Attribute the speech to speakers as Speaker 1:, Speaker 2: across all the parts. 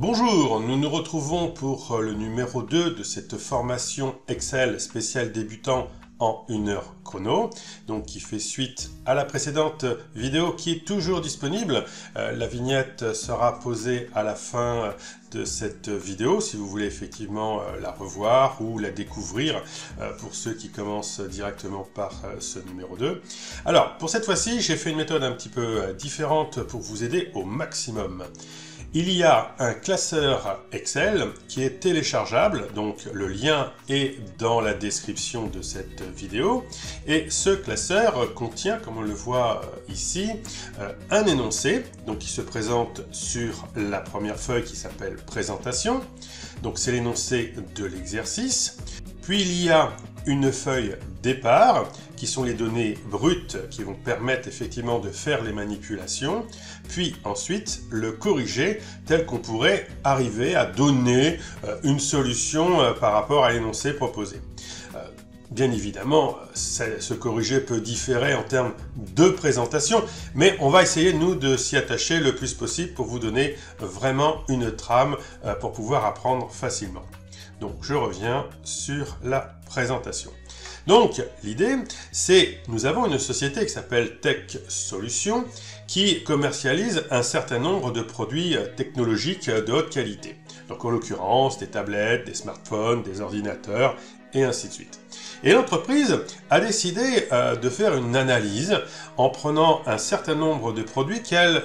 Speaker 1: Bonjour, nous nous retrouvons pour le numéro 2 de cette formation Excel spéciale débutant en 1 heure chrono, donc qui fait suite à la précédente vidéo qui est toujours disponible. La vignette sera posée à la fin de cette vidéo si vous voulez effectivement la revoir ou la découvrir pour ceux qui commencent directement par ce numéro 2. Alors pour cette fois-ci j'ai fait une méthode un petit peu différente pour vous aider au maximum. Il y a un classeur Excel qui est téléchargeable, donc le lien est dans la description de cette vidéo. Et ce classeur contient, comme on le voit ici, un énoncé donc qui se présente sur la première feuille qui s'appelle présentation. Donc c'est l'énoncé de l'exercice. Puis il y a une feuille départ qui sont les données brutes qui vont permettre effectivement de faire les manipulations, puis ensuite le corriger tel qu'on pourrait arriver à donner une solution par rapport à l'énoncé proposé. Bien évidemment, ce corrigé peut différer en termes de présentation, mais on va essayer, nous, de s'y attacher le plus possible pour vous donner vraiment une trame pour pouvoir apprendre facilement. Donc, je reviens sur la présentation. Donc, l'idée, c'est, nous avons une société qui s'appelle Tech Solutions qui commercialise un certain nombre de produits technologiques de haute qualité. Donc, en l'occurrence, des tablettes, des smartphones, des ordinateurs, et ainsi de suite. Et l'entreprise a décidé de faire une analyse en prenant un certain nombre de produits qu'elle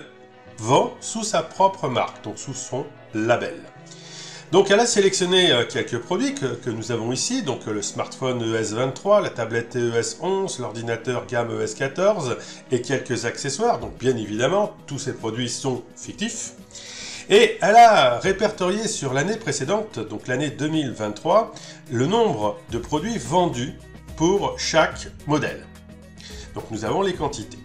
Speaker 1: vend sous sa propre marque, donc sous son label. Donc elle a sélectionné quelques produits que nous avons ici, donc le smartphone ES23, la tablette ES11, l'ordinateur gamme ES14 et quelques accessoires, donc bien évidemment tous ces produits sont fictifs. Et elle a répertorié sur l'année précédente, donc l'année 2023, le nombre de produits vendus pour chaque modèle. Donc nous avons les quantités.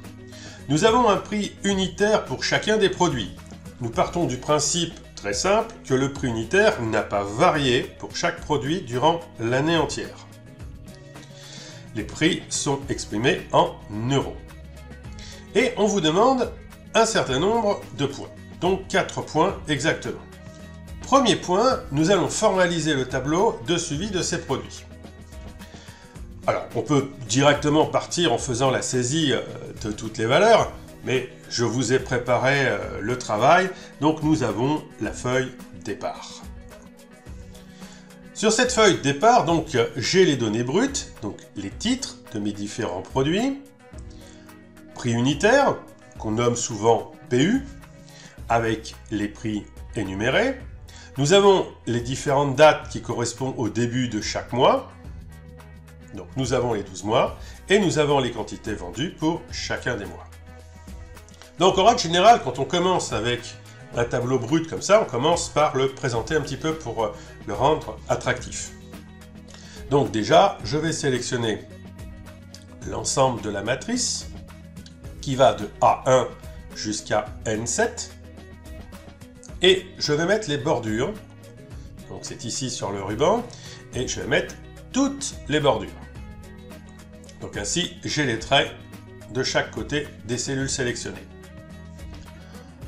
Speaker 1: Nous avons un prix unitaire pour chacun des produits. Nous partons du principe très simple que le prix unitaire n'a pas varié pour chaque produit durant l'année entière. Les prix sont exprimés en euros. Et on vous demande un certain nombre de points. Donc 4 points exactement. Premier point, nous allons formaliser le tableau de suivi de ces produits. Alors, on peut directement partir en faisant la saisie de toutes les valeurs, mais je vous ai préparé le travail, donc nous avons la feuille départ. Sur cette feuille départ, donc j'ai les données brutes, donc les titres de mes différents produits, prix unitaire, qu'on nomme souvent PU, avec les prix énumérés. Nous avons les différentes dates qui correspondent au début de chaque mois. Donc nous avons les 12 mois et nous avons les quantités vendues pour chacun des mois. Donc en règle générale, quand on commence avec un tableau brut comme ça, on commence par le présenter un petit peu pour le rendre attractif. Donc déjà, je vais sélectionner l'ensemble de la matrice qui va de A1 jusqu'à N7. Et je vais mettre les bordures, donc c'est ici sur le ruban, et je vais mettre toutes les bordures. Donc ainsi, j'ai les traits de chaque côté des cellules sélectionnées.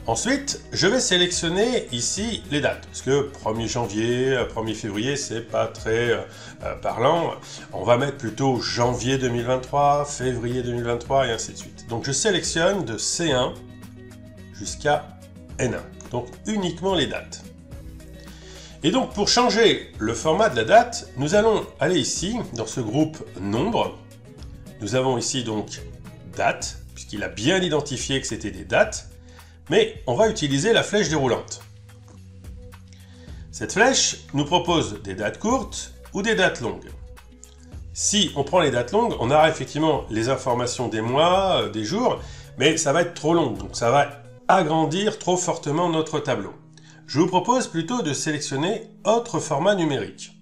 Speaker 1: Ensuite, je vais sélectionner ici les dates, parce que 1er janvier, 1er février, c'est pas très parlant. On va mettre plutôt janvier 2023, février 2023, et ainsi de suite. Donc je sélectionne de C1 jusqu'à N1. Donc uniquement les dates. Et donc pour changer le format de la date, nous allons aller ici dans ce groupe nombre. Nous avons ici donc date, puisqu'il a bien identifié que c'était des dates, mais on va utiliser la flèche déroulante. Cette flèche nous propose des dates courtes ou des dates longues. Si on prend les dates longues, on aura effectivement les informations des mois, des jours, mais ça va être trop long, donc ça va agrandir trop fortement notre tableau. Je vous propose plutôt de sélectionner autre format numérique.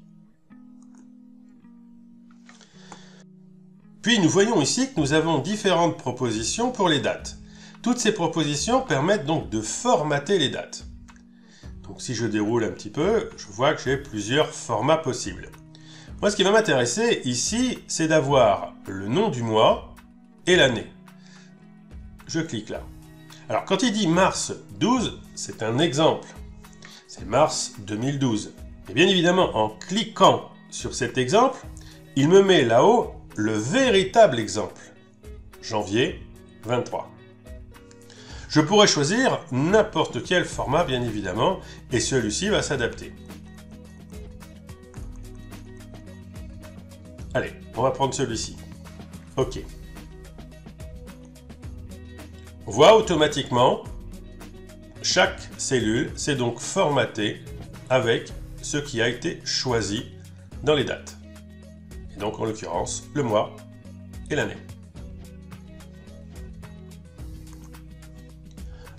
Speaker 1: Puis nous voyons ici que nous avons différentes propositions pour les dates. Toutes ces propositions permettent donc de formater les dates. Donc si je déroule un petit peu, je vois que j'ai plusieurs formats possibles. Moi ce qui va m'intéresser ici, c'est d'avoir le nom du mois et l'année. Je clique là. Alors, quand il dit mars 12, c'est un exemple. c'est mars 2012. Et bien évidemment, en cliquant sur cet exemple, il me met là-haut le véritable exemple, janvier 23. Je pourrais choisir n'importe quel format, bien évidemment, et celui-ci va s'adapter. Allez, on va prendre celui-ci. OK. On voit automatiquement, chaque cellule s'est donc formatée avec ce qui a été choisi dans les dates. Et donc, en l'occurrence, le mois et l'année.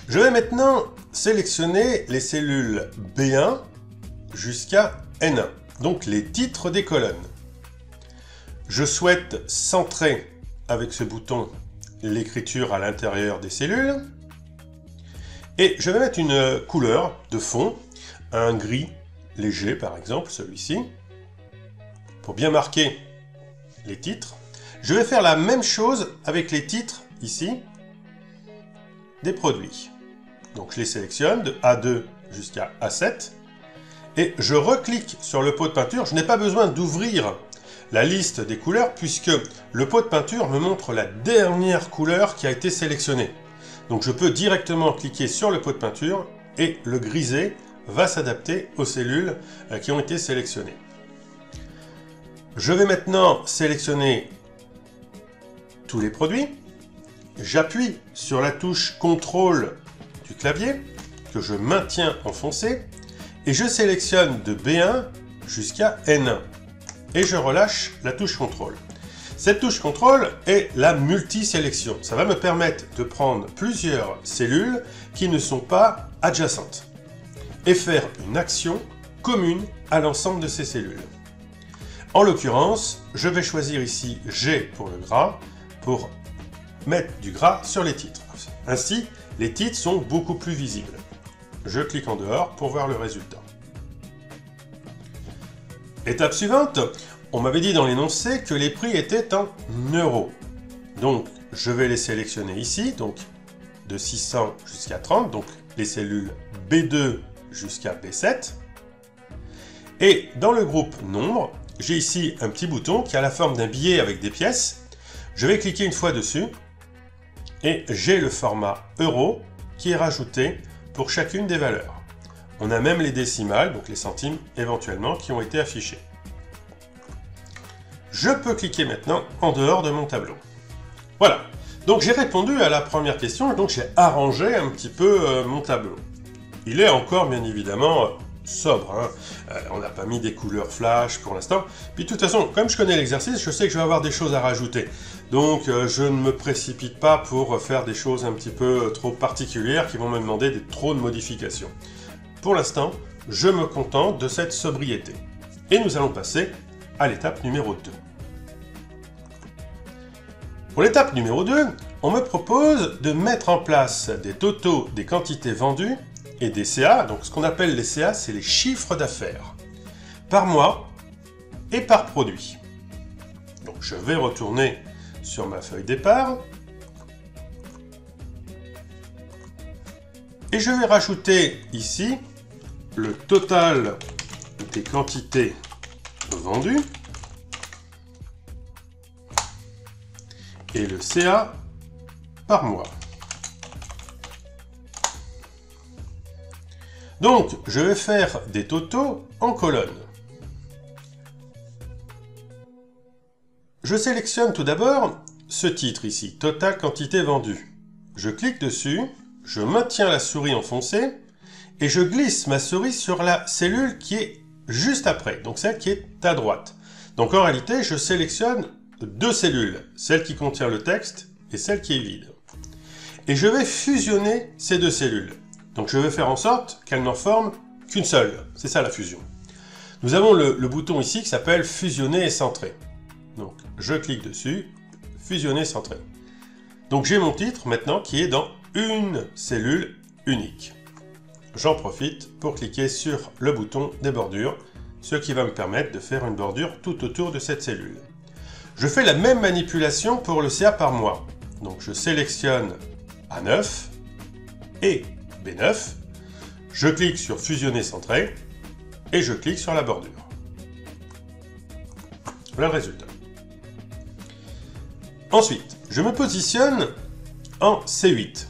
Speaker 1: Je vais maintenant sélectionner les cellules B1 jusqu'à N1, donc les titres des colonnes. Je souhaite centrer avec ce bouton l'écriture à l'intérieur des cellules. Et je vais mettre une couleur de fond, un gris léger par exemple, celui-ci, pour bien marquer les titres. Je vais faire la même chose avec les titres ici des produits. Donc je les sélectionne de A2 jusqu'à A7 et je reclique sur le pot de peinture. Je n'ai pas besoin d'ouvrir la liste des couleurs puisque le pot de peinture me montre la dernière couleur qui a été sélectionnée. Donc je peux directement cliquer sur le pot de peinture et le grisé va s'adapter aux cellules qui ont été sélectionnées. Je vais maintenant sélectionner tous les produits. J'appuie sur la touche CTRL du clavier que je maintiens enfoncé et je sélectionne de B1 jusqu'à N1 et je relâche la touche CTRL. Cette touche CTRL est la multi-sélection. Ça va me permettre de prendre plusieurs cellules qui ne sont pas adjacentes et faire une action commune à l'ensemble de ces cellules. En l'occurrence, je vais choisir ici G pour le gras pour mettre du gras sur les titres. Ainsi, les titres sont beaucoup plus visibles. Je clique en dehors pour voir le résultat. Étape suivante, on m'avait dit dans l'énoncé que les prix étaient en euros. Donc, je vais les sélectionner ici, donc de 600 jusqu'à 30, donc les cellules B2 jusqu'à B7. Et dans le groupe nombre, j'ai ici un petit bouton qui a la forme d'un billet avec des pièces. Je vais cliquer une fois dessus et j'ai le format euro qui est rajouté pour chacune des valeurs. On a même les décimales, donc les centimes éventuellement, qui ont été affichés. Je peux cliquer maintenant en dehors de mon tableau. Voilà, donc j'ai répondu à la première question et donc j'ai arrangé un petit peu mon tableau. Il est encore bien évidemment sobre, hein. On n'a pas mis des couleurs flash pour l'instant. Puis de toute façon, comme je connais l'exercice, je sais que je vais avoir des choses à rajouter. Donc je ne me précipite pas pour faire des choses un petit peu trop particulières qui vont me demander trop de modifications. Pour l'instant, je me contente de cette sobriété. Et nous allons passer à l'étape numéro 2. Pour l'étape numéro 2, on me propose de mettre en place des totaux des quantités vendues et des CA. Donc ce qu'on appelle les CA, c'est les chiffres d'affaires, par mois et par produit. Donc je vais retourner sur ma feuille départ et je vais rajouter ici le total des quantités vendues et le CA par mois. Donc, je vais faire des totaux en colonnes. Je sélectionne tout d'abord ce titre ici, Total quantité vendue. Je clique dessus, je maintiens la souris enfoncée et je glisse ma souris sur la cellule qui est juste après, donc celle qui est à droite. Donc en réalité, je sélectionne deux cellules, celle qui contient le texte et celle qui est vide. Et je vais fusionner ces deux cellules. Donc je vais faire en sorte qu'elles n'en forment qu'une seule. C'est ça la fusion. Nous avons le bouton ici qui s'appelle fusionner et centrer. Donc je clique dessus, fusionner, centrer. Donc j'ai mon titre maintenant qui est dans une cellule unique. J'en profite pour cliquer sur le bouton des bordures, ce qui va me permettre de faire une bordure tout autour de cette cellule. Je fais la même manipulation pour le CA par mois. Donc je sélectionne A9 et B9. Je clique sur fusionner centré et je clique sur la bordure. Voilà le résultat. Ensuite, je me positionne en C8.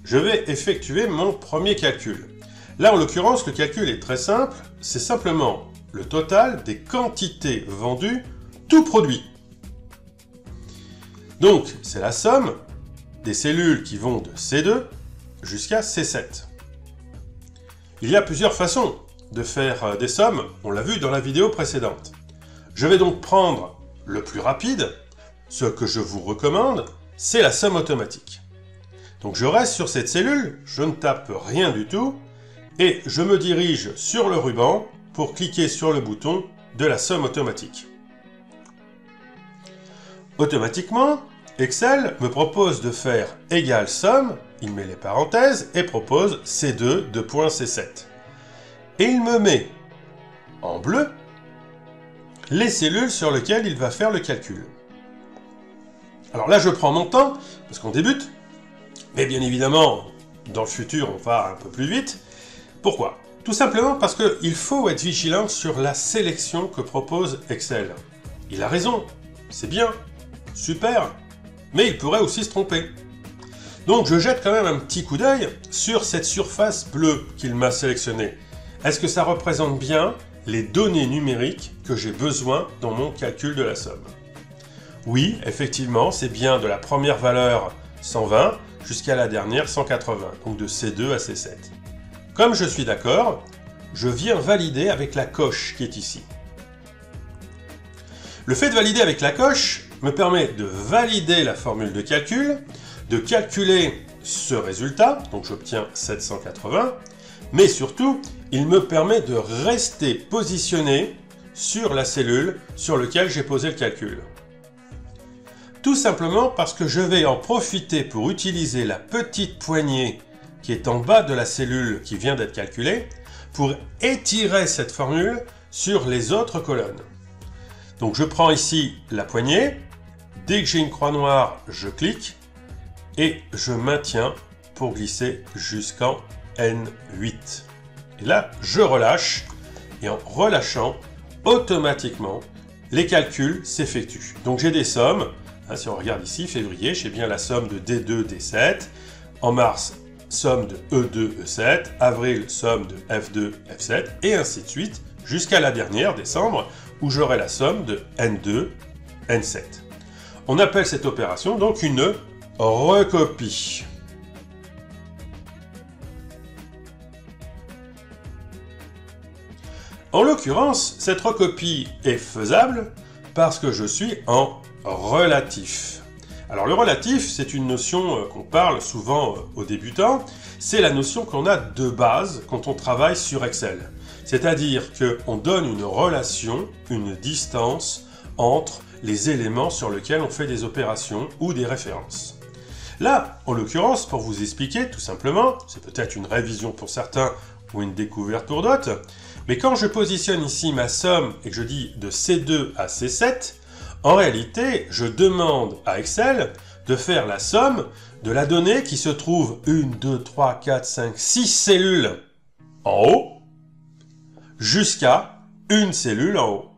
Speaker 1: Je vais effectuer mon premier calcul. Là, en l'occurrence, le calcul est très simple. C'est simplement le total des quantités vendues, tout produit. Donc, c'est la somme des cellules qui vont de C2 jusqu'à C7. Il y a plusieurs façons de faire des sommes, on l'a vu dans la vidéo précédente. Je vais donc prendre le plus rapide. Ce que je vous recommande, c'est la somme automatique. Donc je reste sur cette cellule, je ne tape rien du tout, et je me dirige sur le ruban pour cliquer sur le bouton de la somme automatique. Automatiquement, Excel me propose de faire égale somme, il met les parenthèses et propose C2 de point C7. Et il me met en bleu les cellules sur lesquelles il va faire le calcul. Alors là, je prends mon temps, parce qu'on débute, mais bien évidemment, dans le futur, on va un peu plus vite. Pourquoi? Tout simplement parce qu'il faut être vigilant sur la sélection que propose Excel. Il a raison, c'est bien, super, mais il pourrait aussi se tromper. Donc je jette quand même un petit coup d'œil sur cette surface bleue qu'il m'a sélectionnée. Est-ce que ça représente bien les données numériques que j'ai besoin dans mon calcul de la somme? Oui, effectivement, c'est bien de la première valeur 120 jusqu'à la dernière 180, donc de C2 à C7. Comme je suis d'accord, je viens valider avec la coche qui est ici. Le fait de valider avec la coche me permet de valider la formule de calcul, de calculer ce résultat, donc j'obtiens 780, mais surtout, il me permet de rester positionné sur la cellule sur laquelle j'ai posé le calcul. Tout simplement parce que je vais en profiter pour utiliser la petite poignée qui est en bas de la cellule qui vient d'être calculée pour étirer cette formule sur les autres colonnes. Donc je prends ici la poignée, dès que j'ai une croix noire, je clique et je maintiens pour glisser jusqu'en N8. Et là, je relâche et en relâchant, automatiquement, les calculs s'effectuent. Donc j'ai des sommes. Si on regarde ici, février, j'ai bien la somme de D2, D7. En mars, somme de E2, E7. Avril, somme de F2, F7. Et ainsi de suite, jusqu'à la dernière, décembre, où j'aurai la somme de N2, N7. On appelle cette opération donc une recopie. En l'occurrence, cette recopie est faisable parce que je suis en relatif. Alors le relatif, c'est une notion qu'on parle souvent aux débutants. C'est la notion qu'on a de base quand on travaille sur Excel. C'est-à-dire qu'on donne une relation, une distance entre les éléments sur lesquels on fait des opérations ou des références. Là, en l'occurrence, pour vous expliquer tout simplement, c'est peut-être une révision pour certains ou une découverte pour d'autres, mais quand je positionne ici ma somme et que je dis de C2 à C7, en réalité, je demande à Excel de faire la somme de la donnée qui se trouve 1, 2, 3, 4, 5, 6 cellules en haut jusqu'à une cellule en haut.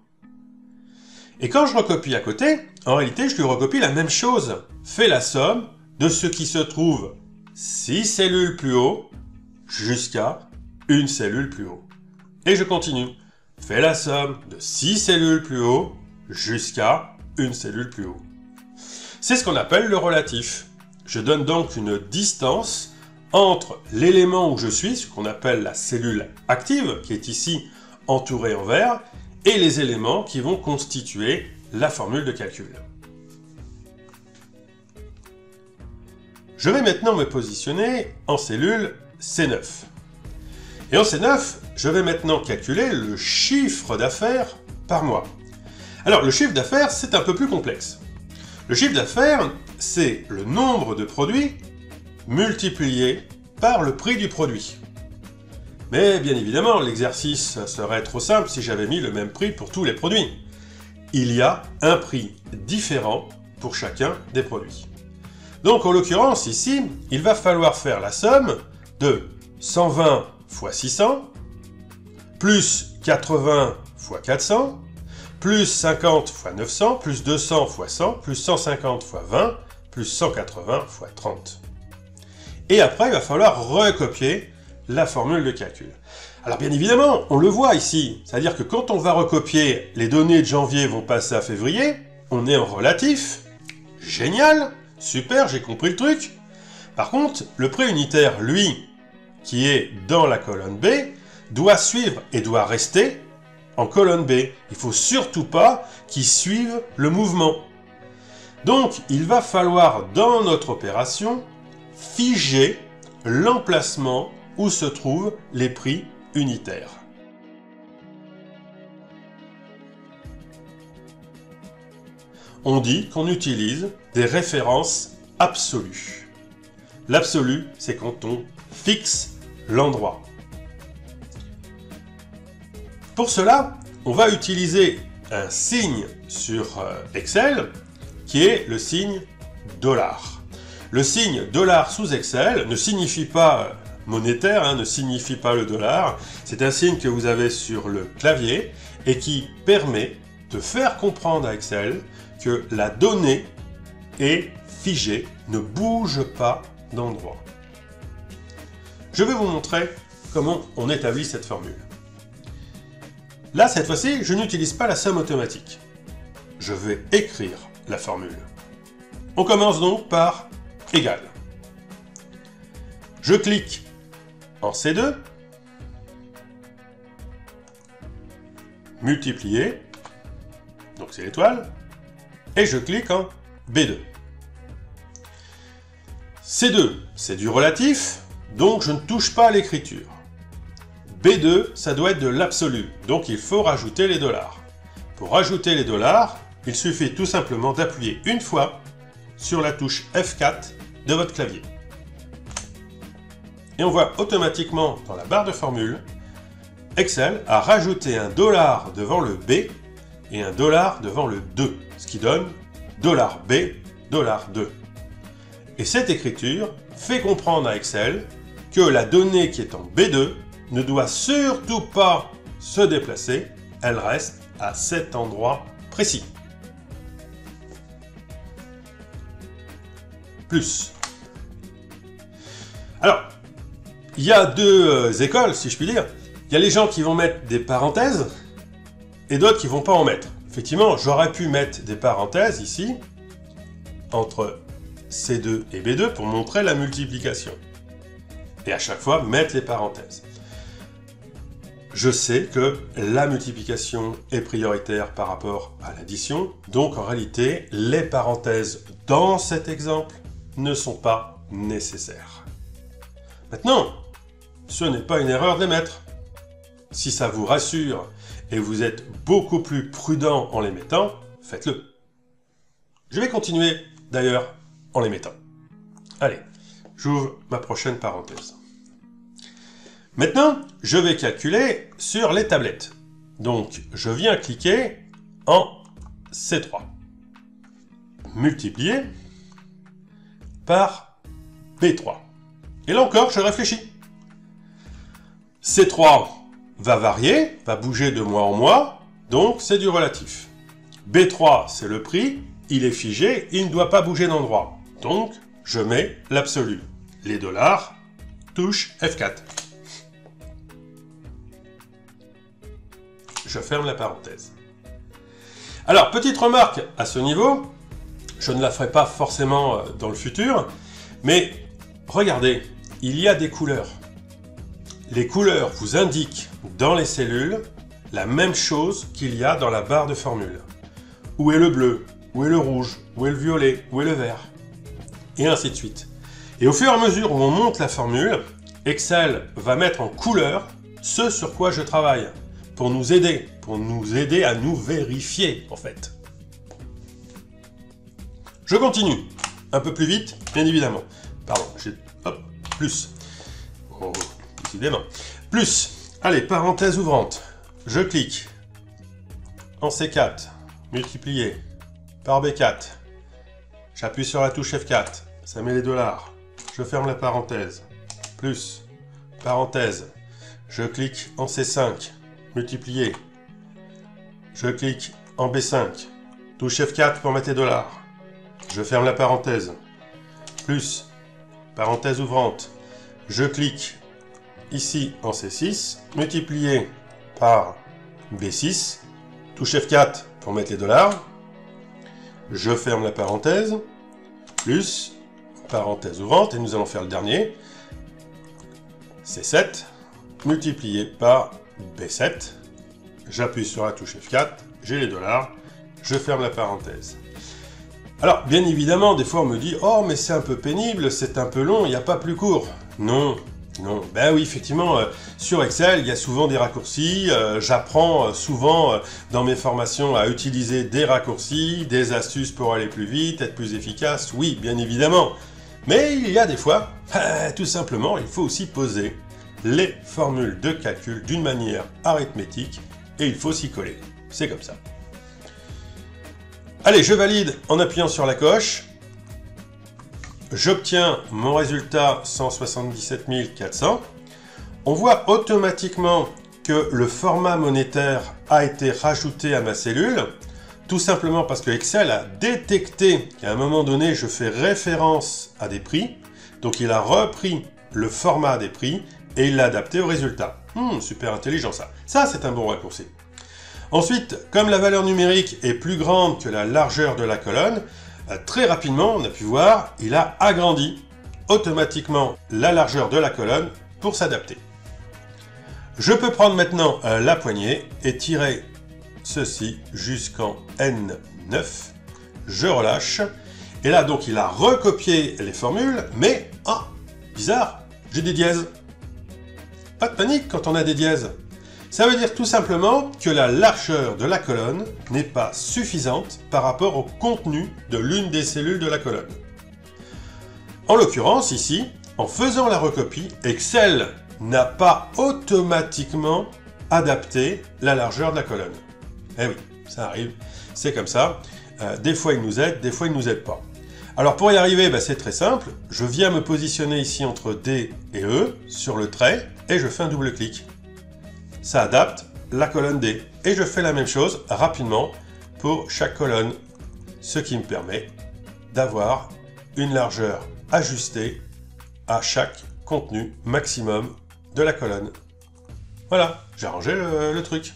Speaker 1: Et quand je recopie à côté, en réalité, je lui recopie la même chose. Fais la somme de ce qui se trouve 6 cellules plus haut jusqu'à une cellule plus haut. Et je continue. Fais la somme de 6 cellules plus haut jusqu'à une cellule plus haut. C'est ce qu'on appelle le relatif. Je donne donc une distance entre l'élément où je suis, ce qu'on appelle la cellule active, qui est ici entourée en vert, et les éléments qui vont constituer la formule de calcul. Je vais maintenant me positionner en cellule C9. Et en C9, je vais maintenant calculer le chiffre d'affaires par mois. Alors, le chiffre d'affaires, c'est un peu plus complexe. Le chiffre d'affaires, c'est le nombre de produits multiplié par le prix du produit. Mais bien évidemment, l'exercice serait trop simple si j'avais mis le même prix pour tous les produits. Il y a un prix différent pour chacun des produits. Donc, en l'occurrence, ici, il va falloir faire la somme de 120 fois 600, plus 80 fois 400, plus 50 fois 900, plus 200 fois 100, plus 150 fois 20, plus 180 fois 30. Et après, il va falloir recopier la formule de calcul. Alors bien évidemment, on le voit ici, c'est-à-dire que quand on va recopier, les données de janvier vont passer à février, on est en relatif, génial, super, j'ai compris le truc. Par contre, le prix unitaire, lui, qui est dans la colonne B, doit suivre et doit rester en colonne B. Il ne faut surtout pas qu'il suive le mouvement. Donc, il va falloir, dans notre opération, figer l'emplacement où se trouvent les prix unitaires. On dit qu'on utilise des références absolues. L'absolu, c'est quand on fixe l'endroit. Pour cela, on va utiliser un signe sur Excel qui est le signe $. Le signe $ sous Excel ne signifie pas monétaire, ne signifie pas le dollar. C'est un signe que vous avez sur le clavier et qui permet de faire comprendre à Excel que la donnée est figée, ne bouge pas d'endroit. Je vais vous montrer comment on établit cette formule. Là, cette fois-ci, je n'utilise pas la somme automatique. Je vais écrire la formule. On commence donc par égal. Je clique en C2, multiplier, donc c'est l'étoile, et je clique en B2. C2, c'est du relatif, donc je ne touche pas à l'écriture. B2, ça doit être de l'absolu, donc il faut rajouter les dollars. Pour rajouter les dollars, il suffit tout simplement d'appuyer une fois sur la touche F4 de votre clavier. Et on voit automatiquement dans la barre de formule, Excel a rajouté un dollar devant le B et un dollar devant le 2, ce qui donne $B, $2. Et cette écriture fait comprendre à Excel que la donnée qui est en B2 ne doit surtout pas se déplacer, elle reste à cet endroit précis. Plus. Alors, il y a deux écoles, si je puis dire. Il y a les gens qui vont mettre des parenthèses et d'autres qui ne vont pas en mettre. Effectivement, j'aurais pu mettre des parenthèses ici, entre C2 et B2 pour montrer la multiplication. Et à chaque fois, mettre les parenthèses. Je sais que la multiplication est prioritaire par rapport à l'addition, donc en réalité, les parenthèses dans cet exemple ne sont pas nécessaires. Maintenant, ce n'est pas une erreur de les mettre. Si ça vous rassure et vous êtes beaucoup plus prudent en les mettant, faites-le. Je vais continuer d'ailleurs en les mettant. Allez, j'ouvre ma prochaine parenthèse. Maintenant, je vais calculer sur les tablettes. Donc, je viens cliquer en C3. Multiplier par B3. Et là encore, je réfléchis. C3 va varier, va bouger de mois en mois, donc c'est du relatif. B3, c'est le prix, il est figé, il ne doit pas bouger d'endroit. Donc, je mets l'absolu. Les dollars, touche F4. Je ferme la parenthèse. Alors, petite remarque à ce niveau, je ne la ferai pas forcément dans le futur, mais regardez, il y a des couleurs. Les couleurs vous indiquent dans les cellules la même chose qu'il y a dans la barre de formule. Où est le bleu? Où est le rouge? Où est le violet? Où est le vert? Et ainsi de suite. Et au fur et à mesure où on monte la formule, Excel va mettre en couleur ce sur quoi je travaille. Pour nous aider à nous vérifier, en fait. Je continue. Un peu plus vite, bien évidemment. Pardon, hop, plus. Oh, décidément. Plus. Allez, parenthèse ouvrante. Je clique en C4, multiplié par B4. J'appuie sur la touche F4, ça met les dollars. Je ferme la parenthèse. Plus. parenthèse, je clique en C5, multiplier, je clique en B5, touche F4 pour mettre les dollars, je ferme la parenthèse, plus, parenthèse ouvrante, je clique ici en C6, multiplié par B6, touche F4 pour mettre les dollars, je ferme la parenthèse, plus, parenthèse ouvrante, et nous allons faire le dernier, C7, multiplié par B7, j'appuie sur la touche F4, j'ai les dollars, je ferme la parenthèse. Alors, bien évidemment, des fois on me dit « Oh, mais c'est un peu pénible, c'est un peu long, il n'y a pas plus court. » Non, non. Ben oui, effectivement, sur Excel, il y a souvent des raccourcis. J'apprends souvent dans mes formations à utiliser des raccourcis, des astuces pour aller plus vite, être plus efficace. Oui, bien évidemment. Mais il y a des fois, tout simplement, il faut aussi poser les formules de calcul d'une manière arithmétique et il faut s'y coller. C'est comme ça. Allez, je valide en appuyant sur la coche. J'obtiens mon résultat 177 400. On voit automatiquement que le format monétaire a été rajouté à ma cellule, tout simplement parce que Excel a détecté qu'à un moment donné, je fais référence à des prix. Donc il a repris le format des prix et il l'a adapté au résultat. Super intelligent ça. Ça, c'est un bon raccourci. Ensuite, comme la valeur numérique est plus grande que la largeur de la colonne, très rapidement, on a pu voir, il a agrandi automatiquement la largeur de la colonne pour s'adapter. Je peux prendre maintenant la poignée et tirer ceci jusqu'en N9. Je relâche. Et là, donc, il a recopié les formules, mais, bizarre, j'ai des dièses. Pas de panique quand on a des dièses. Ça veut dire tout simplement que la largeur de la colonne n'est pas suffisante par rapport au contenu de l'une des cellules de la colonne. En l'occurrence, ici, en faisant la recopie, Excel n'a pas automatiquement adapté la largeur de la colonne. Eh oui, ça arrive, c'est comme ça. Des fois, il nous aide, des fois, il ne nous aide pas. Alors, pour y arriver, c'est très simple. Je viens me positionner ici entre D et E, sur le trait, et je fais un double clic. Ça adapte la colonne D. Et je fais la même chose rapidement pour chaque colonne, ce qui me permet d'avoir une largeur ajustée à chaque contenu maximum de la colonne. Voilà, j'ai arrangé le truc.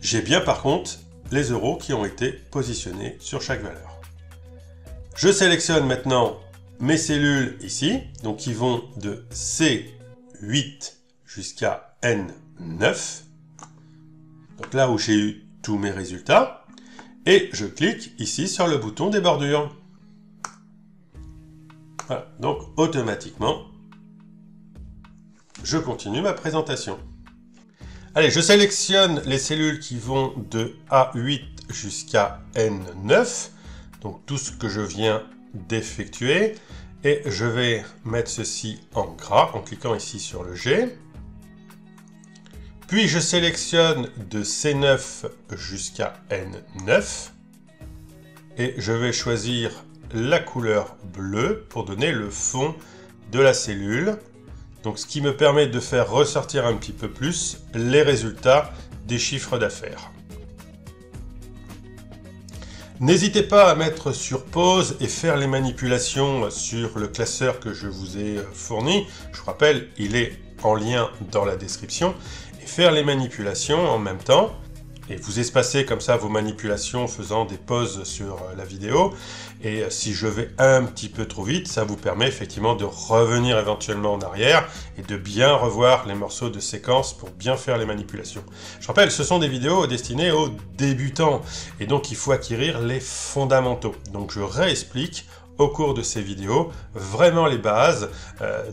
Speaker 1: J'ai bien par contre les euros qui ont été positionnés sur chaque valeur. Je sélectionne maintenant mes cellules ici, donc qui vont de C8 jusqu'à N9. Donc là où j'ai eu tous mes résultats. Et je clique ici sur le bouton des bordures. Voilà, donc automatiquement, je continue ma présentation. Allez, je sélectionne les cellules qui vont de A8 jusqu'à N9. Donc tout ce que je viens d'effectuer. Et je vais mettre ceci en gras en cliquant ici sur le G. Puis je sélectionne de C9 jusqu'à N9. Et je vais choisir la couleur bleue pour donner le fond de la cellule. Donc ce qui me permet de faire ressortir un petit peu plus les résultats des chiffres d'affaires. N'hésitez pas à mettre sur pause et faire les manipulations sur le classeur que je vous ai fourni. Je vous rappelle, il est en lien dans la description. Et faire les manipulations en même temps. Et vous espacez comme ça vos manipulations en faisant des pauses sur la vidéo. Et si je vais un petit peu trop vite, ça vous permet effectivement de revenir éventuellement en arrière et de bien revoir les morceaux de séquence pour bien faire les manipulations. Je rappelle, ce sont des vidéos destinées aux débutants et donc il faut acquérir les fondamentaux. Donc je réexplique au cours de ces vidéos vraiment les bases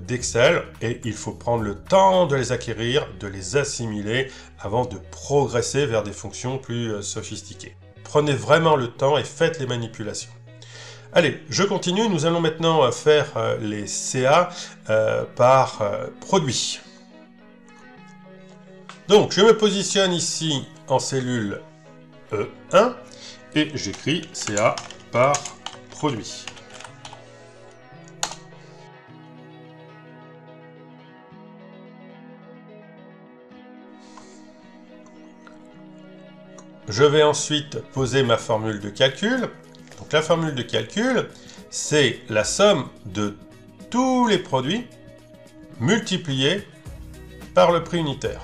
Speaker 1: d'Excel et il faut prendre le temps de les acquérir, de les assimiler avant de progresser vers des fonctions plus sophistiquées. Prenez vraiment le temps et faites les manipulations. Allez, je continue. Nous allons maintenant faire les CA par produit. Donc, je me positionne ici en cellule E1 et j'écris CA par produit. Je vais ensuite poser ma formule de calcul. Donc la formule de calcul, c'est la somme de tous les produits multipliés par le prix unitaire.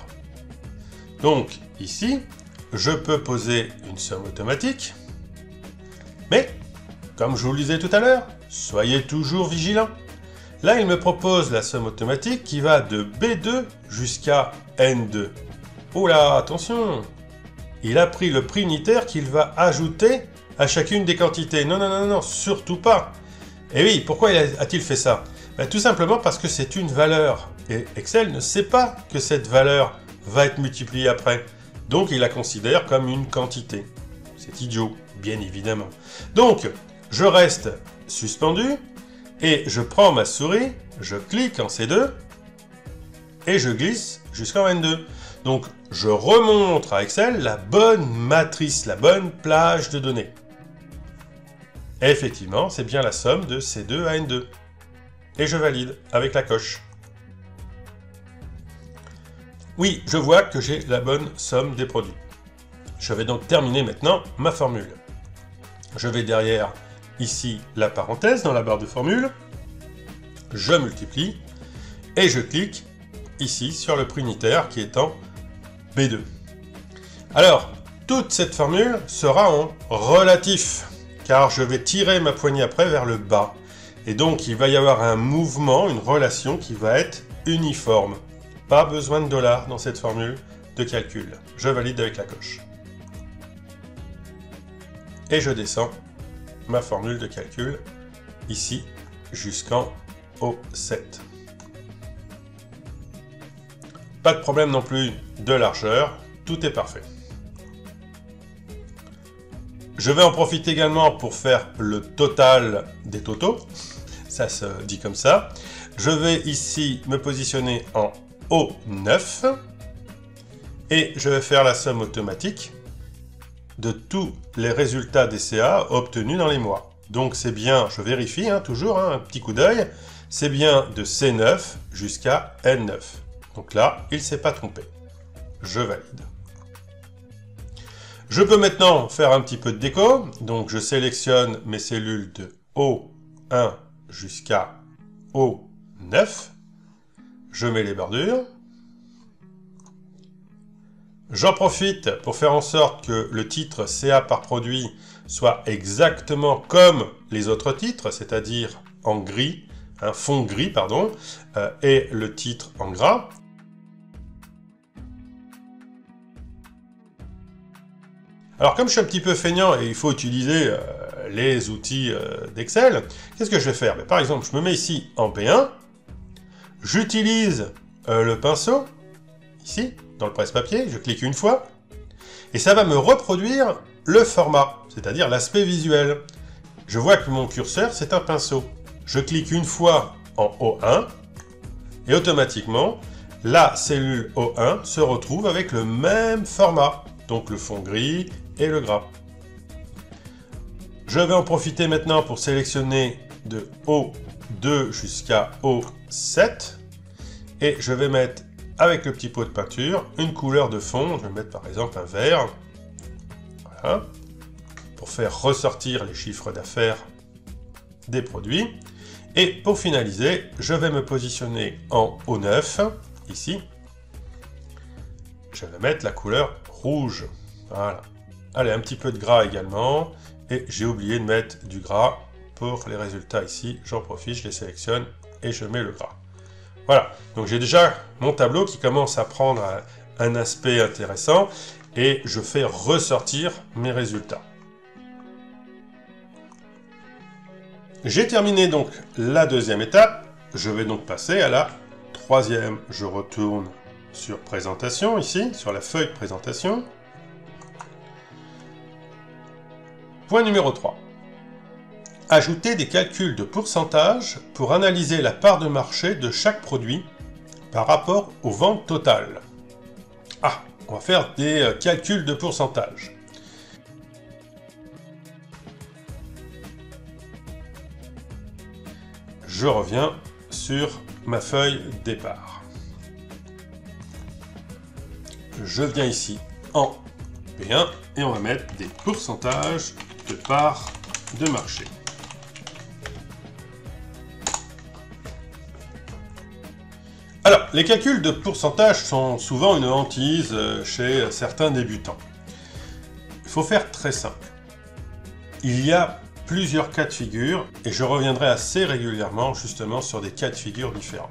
Speaker 1: Donc ici, je peux poser une somme automatique, mais comme je vous le disais tout à l'heure, soyez toujours vigilants. Là, il me propose la somme automatique qui va de B2 jusqu'à N2. Oh là, attention! Il a pris le prix unitaire qu'il va ajouter à chacune des quantités. Non, non, non, non, surtout pas. Et oui, pourquoi a-t-il fait ça? Ben, tout simplement parce que c'est une valeur. Et Excel ne sait pas que cette valeur va être multipliée après. Donc, il la considère comme une quantité. C'est idiot, bien évidemment. Donc, je reste suspendu et je prends ma souris, je clique en C2 et je glisse jusqu'en N2. Donc, je remonte à Excel la bonne matrice, la bonne plage de données. Et effectivement, c'est bien la somme de C2 à N2. Et je valide avec la coche. Oui, je vois que j'ai la bonne somme des produits. Je vais donc terminer maintenant ma formule. Je vais derrière, ici, la parenthèse dans la barre de formule. Je multiplie et je clique ici sur le prix unitaire qui est en B2. Alors, toute cette formule sera en relatif, car je vais tirer ma poignée après vers le bas. Et donc, il va y avoir un mouvement, une relation qui va être uniforme. Pas besoin de dollars dans cette formule de calcul. Je valide avec la coche. Et je descends ma formule de calcul ici jusqu'en O7. Pas de problème non plus de largeur, tout est parfait. Je vais en profiter également pour faire le total des totaux. Ça se dit comme ça. Je vais ici me positionner en O9 et je vais faire la somme automatique de tous les résultats des CA obtenus dans les mois. Donc c'est bien, je vérifie toujours, un petit coup d'œil, c'est bien de C9 jusqu'à N9. Donc là, il ne s'est pas trompé. Je valide. Je peux maintenant faire un petit peu de déco. Donc je sélectionne mes cellules de O1 jusqu'à O9. Je mets les bordures. J'en profite pour faire en sorte que le titre CA par produit soit exactement comme les autres titres, c'est-à-dire en gris, un fond gris, pardon, et le titre en gras. Alors comme je suis un petit peu feignant et il faut utiliser les outils d'Excel, qu'est-ce que je vais faire? Par exemple, je me mets ici en P1, j'utilise le pinceau, ici, dans le presse-papier, je clique une fois, et ça va me reproduire le format, c'est-à-dire l'aspect visuel. Je vois que mon curseur, c'est un pinceau. Je clique une fois en O1, et automatiquement, la cellule O1 se retrouve avec le même format, donc le fond gris et le gras. Je vais en profiter maintenant pour sélectionner de O2 jusqu'à O7, et je vais mettre avec le petit pot de peinture une couleur de fond. Je vais mettre par exemple un vert, voilà, pour faire ressortir les chiffres d'affaires des produits. Et pour finaliser, je vais me positionner en O9, ici. Je vais mettre la couleur rouge. Voilà. Allez, un petit peu de gras également. Et j'ai oublié de mettre du gras pour les résultats ici. J'en profite, je les sélectionne et je mets le gras. Voilà, donc j'ai déjà mon tableau qui commence à prendre un aspect intéressant et je fais ressortir mes résultats. J'ai terminé donc la deuxième étape, je vais donc passer à la troisième. Je retourne sur présentation ici, sur la feuille de présentation. Point numéro 3. Ajouter des calculs de pourcentage pour analyser la part de marché de chaque produit par rapport aux ventes totales. Ah, on va faire des calculs de pourcentage. Je reviens sur ma feuille départ. Je viens ici en P1 et on va mettre des pourcentages de parts de marché. Alors, les calculs de pourcentage sont souvent une hantise chez certains débutants. Il faut faire très simple. Il y a plusieurs cas de figure et je reviendrai assez régulièrement justement sur des cas de figure différents.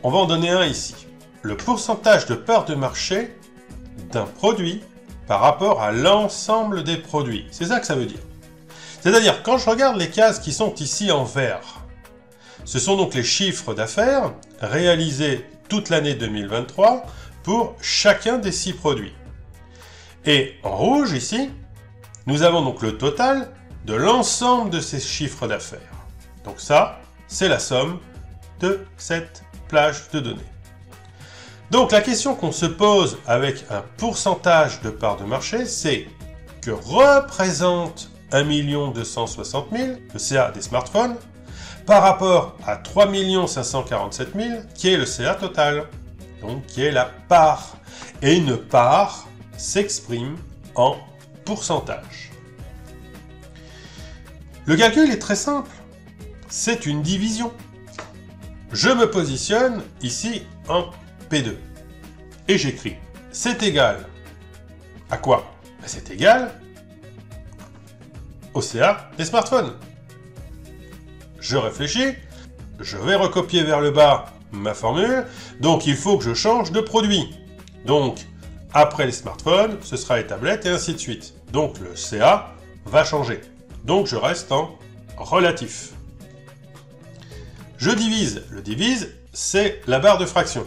Speaker 1: On va en donner un ici. Le pourcentage de part de marché d'un produit par rapport à l'ensemble des produits. C'est ça que ça veut dire. C'est-à-dire, quand je regarde les cases qui sont ici en vert, ce sont donc les chiffres d'affaires réalisés toute l'année 2023 pour chacun des 6 produits. Et en rouge ici, nous avons donc le total de l'ensemble de ces chiffres d'affaires. Donc ça, c'est la somme de cette plage de données. Donc la question qu'on se pose avec un pourcentage de part de marché, c'est que représente 1 260 000, le CA des smartphones, par rapport à 3 547 000, qui est le CA total, donc qui est la part. Et une part s'exprime en pourcentage. Le calcul est très simple, c'est une division. Je me positionne ici en P2 et j'écris c'est égal à quoi? C'est égal au CA des smartphones. Je réfléchis, je vais recopier vers le bas ma formule, donc il faut que je change de produit. Donc, après les smartphones, ce sera les tablettes et ainsi de suite. Donc le CA va changer. Donc je reste en relatif. Je divise. Le divise, c'est la barre de fraction.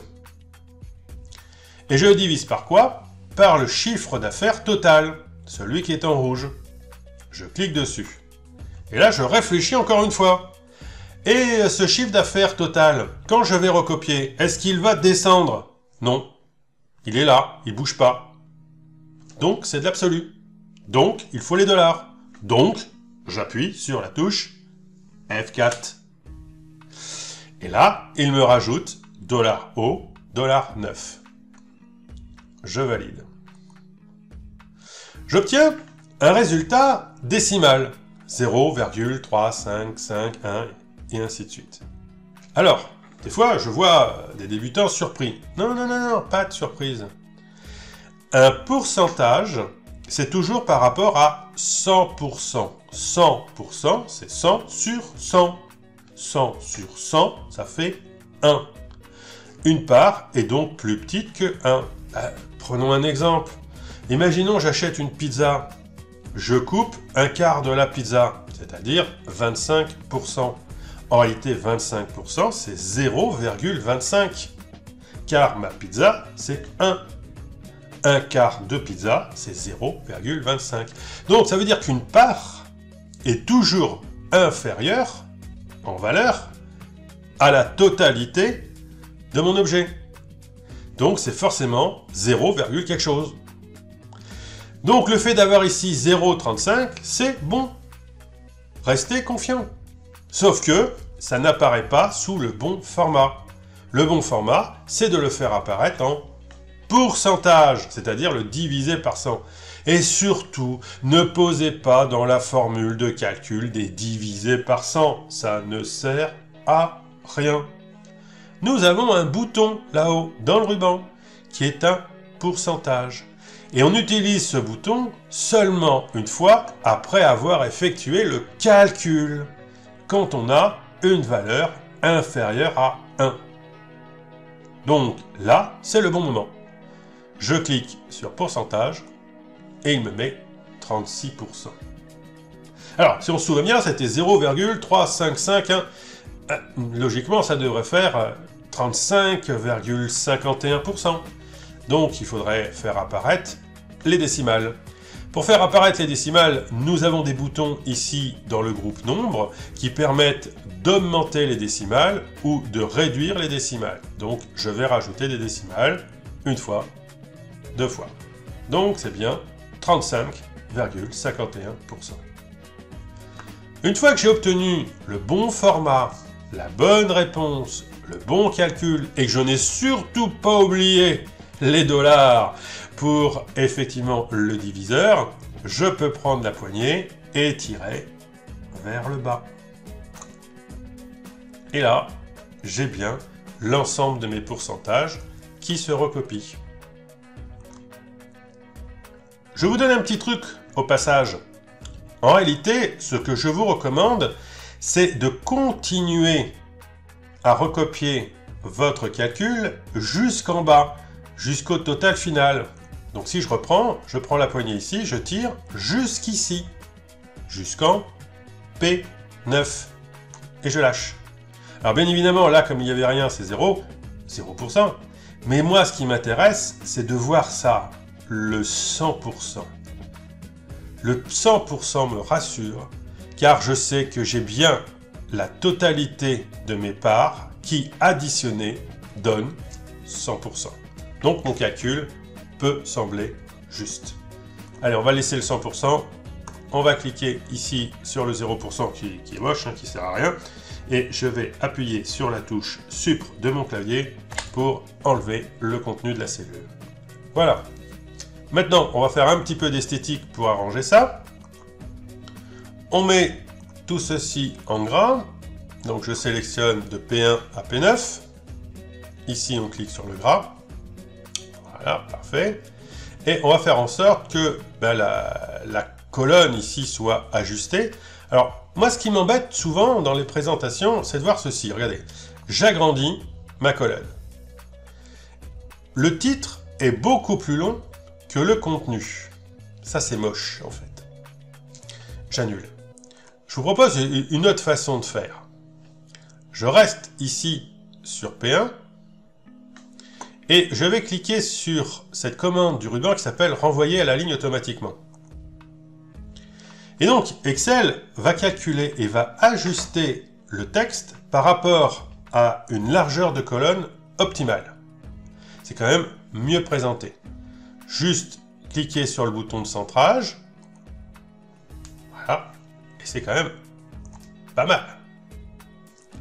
Speaker 1: Et je divise par quoi? Par le chiffre d'affaires total, celui qui est en rouge. Je clique dessus. Et là, je réfléchis encore une fois. Et ce chiffre d'affaires total, quand je vais recopier, est-ce qu'il va descendre? Non. Il est là, il ne bouge pas. Donc, c'est de l'absolu. Donc, il faut les dollars. Donc, j'appuie sur la touche F4. Et là, il me rajoute $O, $9. Je valide. J'obtiens un résultat décimal. 0,3551 et ainsi de suite. Alors, des fois, je vois des débutants surpris. Non, non, non, non, pas de surprise. Un pourcentage, c'est toujours par rapport à 100%. 100%, c'est 100 sur 100. 100 sur 100, ça fait 1. Une part est donc plus petite que 1. Prenons un exemple. Imaginons j'achète une pizza. Je coupe un quart de la pizza, c'est-à-dire 25%. En réalité, 25%, c'est 0,25. Car ma pizza, c'est 1. Un quart de pizza, c'est 0,25. Donc, ça veut dire qu'une part est toujours inférieure en valeur à la totalité de mon objet. Donc, c'est forcément 0, quelque chose. Donc, le fait d'avoir ici 0,35, c'est bon. Restez confiant. Sauf que ça n'apparaît pas sous le bon format. Le bon format, c'est de le faire apparaître en pourcentage, c'est-à-dire le diviser par 100. Et surtout, ne posez pas dans la formule de calcul des divisés par 100. Ça ne sert à rien. Nous avons un bouton là-haut, dans le ruban, qui est un pourcentage. Et on utilise ce bouton seulement une fois après avoir effectué le calcul, quand on a une valeur inférieure à 1. Donc là, c'est le bon moment. Je clique sur pourcentage et il me met 36%. Alors, si on se souvient bien, c'était 0,3551. Logiquement, ça devrait faire 35,51%. Donc, il faudrait faire apparaître les décimales. Pour faire apparaître les décimales, nous avons des boutons ici dans le groupe nombre qui permettent d'augmenter les décimales ou de réduire les décimales. Donc, je vais rajouter des décimales une fois, deux fois. Donc, c'est bien 35,51%. Une fois que j'ai obtenu le bon format, la bonne réponse, le bon calcul et que je n'ai surtout pas oublié les dollars pour effectivement le diviseur, je peux prendre la poignée et tirer vers le bas. Et là, j'ai bien l'ensemble de mes pourcentages qui se recopient. Je vous donne un petit truc au passage. En réalité, ce que je vous recommande, c'est de continuer à recopier votre calcul jusqu'en bas, jusqu'au total final. Donc si je prends la poignée ici, je tire jusqu'ici, jusqu'en P9, et je lâche. Alors bien évidemment, là, comme il n'y avait rien, c'est 0%. Mais moi, ce qui m'intéresse, c'est de voir ça, le 100%. Le 100% me rassure, car je sais que j'ai bien la totalité de mes parts qui, additionnées, donne 100%. Donc mon calcul peut sembler juste. Allez, on va laisser le 100%. On va cliquer ici sur le 0% qui est moche, qui ne sert à rien. Et je vais appuyer sur la touche Supr de mon clavier pour enlever le contenu de la cellule. Voilà. Maintenant, on va faire un petit peu d'esthétique pour arranger ça. On met tout ceci en gras. Donc je sélectionne de P1 à P9. Ici, on clique sur le gras. Voilà, parfait. Et on va faire en sorte que la colonne ici soit ajustée. Alors, moi, ce qui m'embête souvent dans les présentations, c'est de voir ceci. Regardez, j'agrandis ma colonne. Le titre est beaucoup plus long que le contenu. Ça, c'est moche, en fait. J'annule. Je vous propose une autre façon de faire. Je reste ici sur P1 et je vais cliquer sur cette commande du ruban qui s'appelle « Renvoyer à la ligne automatiquement ». Et donc, Excel va calculer et va ajuster le texte par rapport à une largeur de colonne optimale. C'est quand même mieux présenté. Juste cliquer sur le bouton de centrage. Voilà. Et c'est quand même pas mal.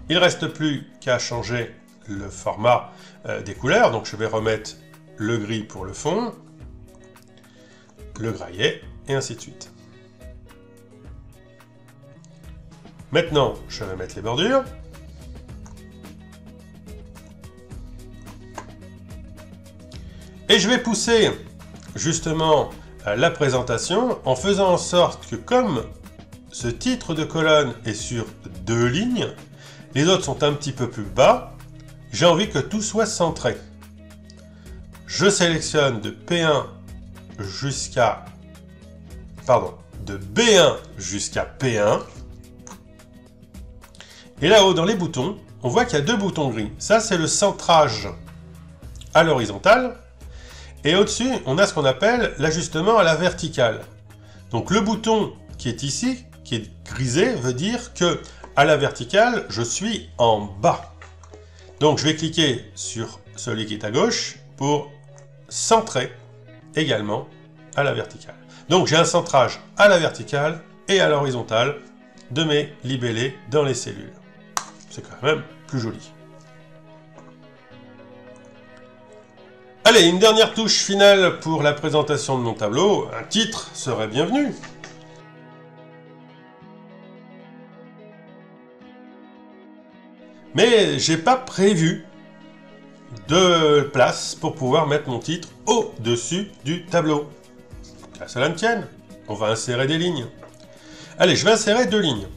Speaker 1: Il ne reste plus qu'à changer le format des couleurs. Donc, je vais remettre le gris pour le fond, le graillet, et ainsi de suite. Maintenant, je vais mettre les bordures. Et je vais pousser justement la présentation en faisant en sorte que comme ce titre de colonne est sur 2 lignes, les autres sont un petit peu plus bas, j'ai envie que tout soit centré. Je sélectionne de P1 jusqu'à... Pardon, de B1 jusqu'à P1. Et là-haut, dans les boutons, on voit qu'il y a 2 boutons gris. Ça, c'est le centrage à l'horizontale. Et au-dessus, on a ce qu'on appelle l'ajustement à la verticale. Donc le bouton qui est ici, qui est grisé, veut dire que à la verticale, je suis en bas. Donc je vais cliquer sur celui qui est à gauche pour centrer également à la verticale. Donc j'ai un centrage à la verticale et à l'horizontale de mes libellés dans les cellules. C'est quand même plus joli. Allez, une dernière touche finale pour la présentation de mon tableau. Un titre serait bienvenu. Mais j'ai pas prévu de place pour pouvoir mettre mon titre au-dessus du tableau. Qu'à cela ne tienne, on va insérer des lignes. Allez, je vais insérer 2 lignes.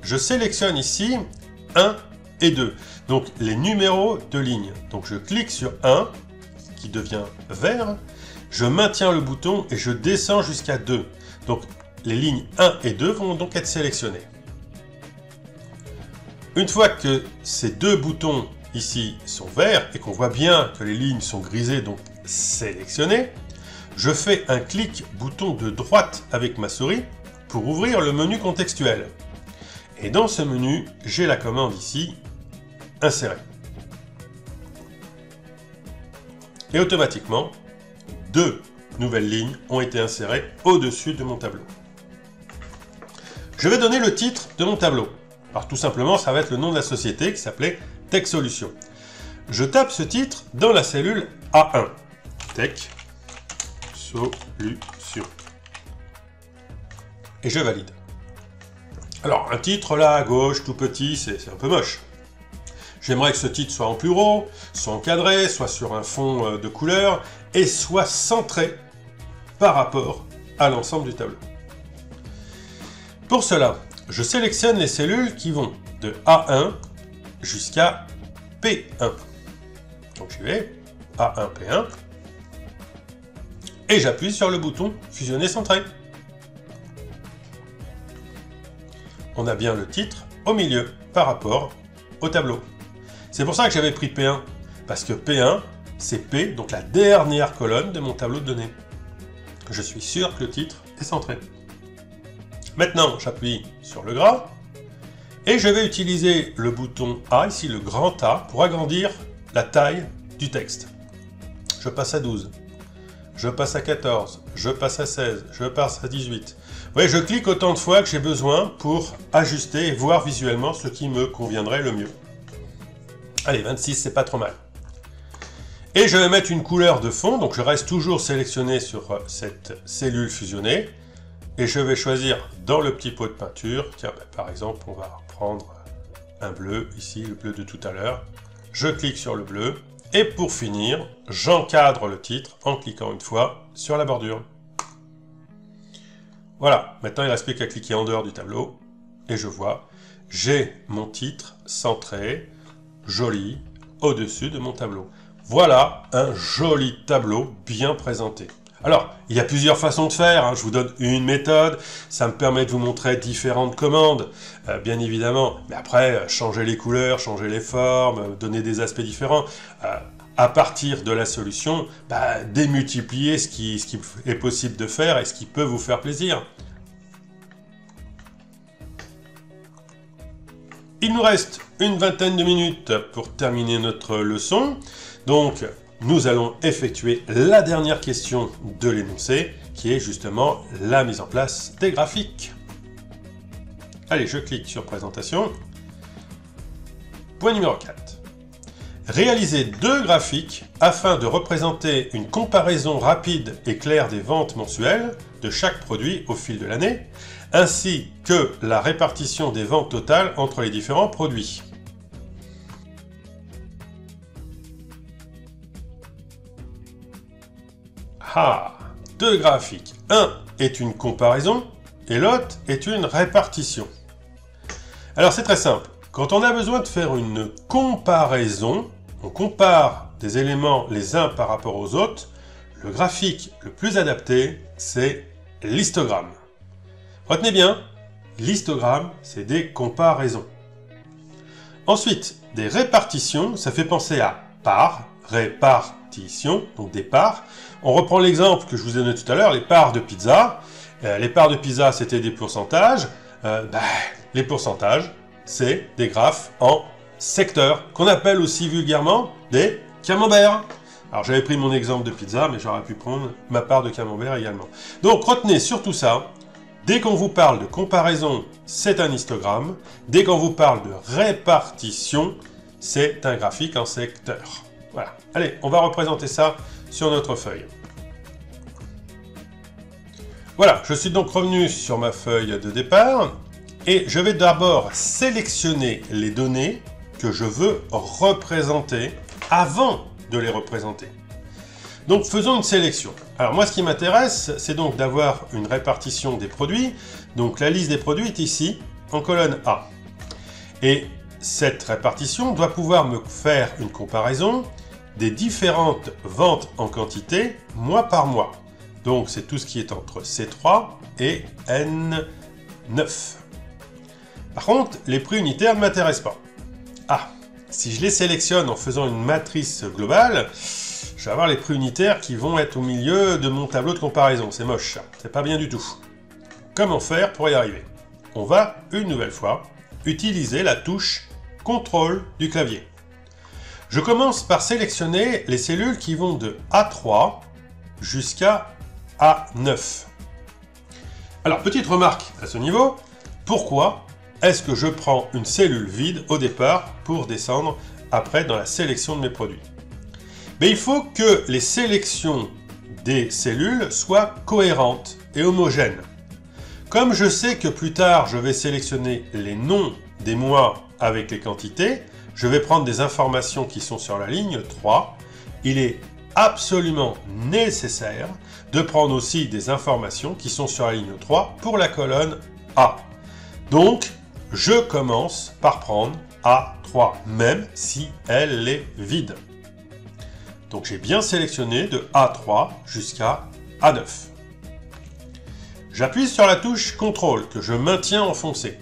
Speaker 1: Je sélectionne ici 1 et 2. Donc les numéros de lignes. Donc je clique sur 1 qui devient vert. Je maintiens le bouton et je descends jusqu'à 2. Donc les lignes 1 et 2 vont donc être sélectionnées. Une fois que ces 2 boutons ici sont verts et qu'on voit bien que les lignes sont grisées, donc sélectionnées, je fais un clic bouton de droite avec ma souris pour ouvrir le menu contextuel. Et dans ce menu, j'ai la commande ici, insérer. Et automatiquement, 2 nouvelles lignes ont été insérées au-dessus de mon tableau. Je vais donner le titre de mon tableau. Alors tout simplement, ça va être le nom de la société qui s'appelait Tech Solutions. Je tape ce titre dans la cellule A1. Tech Solution. Et je valide. Alors, un titre là à gauche, tout petit, c'est un peu moche. J'aimerais que ce titre soit en plus gros, soit encadré, soit sur un fond de couleur, et soit centré par rapport à l'ensemble du tableau. Pour cela, je sélectionne les cellules qui vont de A1 jusqu'à P1. Donc j'y vais, A1, P1, et j'appuie sur le bouton Fusionner centré. On a bien le titre au milieu par rapport au tableau. C'est pour ça que j'avais pris P1, parce que P1, c'est P, donc la dernière colonne de mon tableau de données. Je suis sûr que le titre est centré. Maintenant, j'appuie sur le gras, et je vais utiliser le bouton A, ici le grand A, pour agrandir la taille du texte. Je passe à 12, je passe à 14, je passe à 16, je passe à 18. Oui, je clique autant de fois que j'ai besoin pour ajuster et voir visuellement ce qui me conviendrait le mieux. Allez, 26, c'est pas trop mal. Et je vais mettre une couleur de fond, donc je reste toujours sélectionné sur cette cellule fusionnée. Et je vais choisir dans le petit pot de peinture, tiens, par exemple, on va prendre un bleu, ici, le bleu de tout à l'heure. Je clique sur le bleu, et pour finir, j'encadre le titre en cliquant une fois sur la bordure. Voilà, maintenant il ne reste plus qu'à cliquer en dehors du tableau, et je vois, j'ai mon titre centré, joli, au-dessus de mon tableau. Voilà un joli tableau bien présenté. Alors, il y a plusieurs façons de faire, hein. Je vous donne une méthode, ça me permet de vous montrer différentes commandes, bien évidemment, mais après, changer les couleurs, changer les formes, donner des aspects différents, à partir de la solution, démultiplier ce qui est possible de faire et ce qui peut vous faire plaisir. Il nous reste une vingtaine de minutes pour terminer notre leçon, donc nous allons effectuer la dernière question de l'énoncé, qui est justement la mise en place des graphiques. Allez, je clique sur Présentation. Point numéro 4. Réaliser 2 graphiques afin de représenter une comparaison rapide et claire des ventes mensuelles de chaque produit au fil de l'année, ainsi que la répartition des ventes totales entre les différents produits. Ah, 2 graphiques. Un est une comparaison et l'autre est une répartition. Alors c'est très simple. Quand on a besoin de faire une comparaison, on compare des éléments les uns par rapport aux autres, le graphique le plus adapté, c'est l'histogramme. Retenez bien, l'histogramme, c'est des comparaisons. Ensuite, des répartitions, ça fait penser à part, répartition, donc des parts. On reprend l'exemple que je vous ai donné tout à l'heure, les parts de pizza. Les parts de pizza, c'était des pourcentages. Les pourcentages, c'est des graphes en secteurs, qu'on appelle aussi vulgairement des camemberts. Alors j'avais pris mon exemple de pizza, mais j'aurais pu prendre ma part de camembert également. Donc retenez surtout ça, dès qu'on vous parle de comparaison, c'est un histogramme. Dès qu'on vous parle de répartition, c'est un graphique en secteur. Voilà. Allez, on va représenter ça sur notre feuille. Voilà, je suis donc revenu sur ma feuille de départ et je vais d'abord sélectionner les données que je veux représenter avant de les représenter. Donc faisons une sélection. Alors moi ce qui m'intéresse, c'est donc d'avoir une répartition des produits. Donc la liste des produits est ici, en colonne A. Et cette répartition doit pouvoir me faire une comparaison des différentes ventes en quantité, mois par mois. Donc c'est tout ce qui est entre C3 et N9. Par contre, les prix unitaires ne m'intéressent pas. Ah, si je les sélectionne en faisant une matrice globale, je vais avoir les prix unitaires qui vont être au milieu de mon tableau de comparaison. C'est moche, c'est pas bien du tout. Comment faire pour y arriver? On va, une nouvelle fois, utiliser la touche CTRL du clavier. Je commence par sélectionner les cellules qui vont de A3 jusqu'à A9. Alors, petite remarque à ce niveau, pourquoi est-ce que je prends une cellule vide au départ pour descendre après dans la sélection de mes produits? Mais il faut que les sélections des cellules soient cohérentes et homogènes. Comme je sais que plus tard je vais sélectionner les noms des mois avec les quantités, je vais prendre des informations qui sont sur la ligne 3. Il est absolument nécessaire de prendre aussi des informations qui sont sur la ligne 3 pour la colonne A. Donc, je commence par prendre A3, même si elle est vide. Donc j'ai bien sélectionné de A3 jusqu'à A9. J'appuie sur la touche CTRL que je maintiens enfoncée.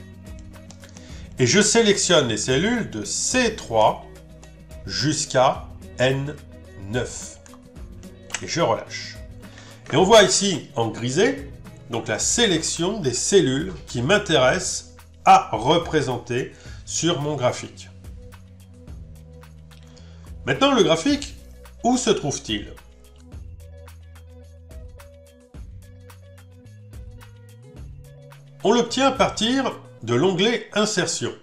Speaker 1: Et je sélectionne les cellules de C3 jusqu'à N9. Et je relâche. Et on voit ici en grisé, donc la sélection des cellules qui m'intéressent à représenter sur mon graphique. Maintenant le graphique, où se trouve-t-il? On l'obtient à partir de l'onglet Insertion.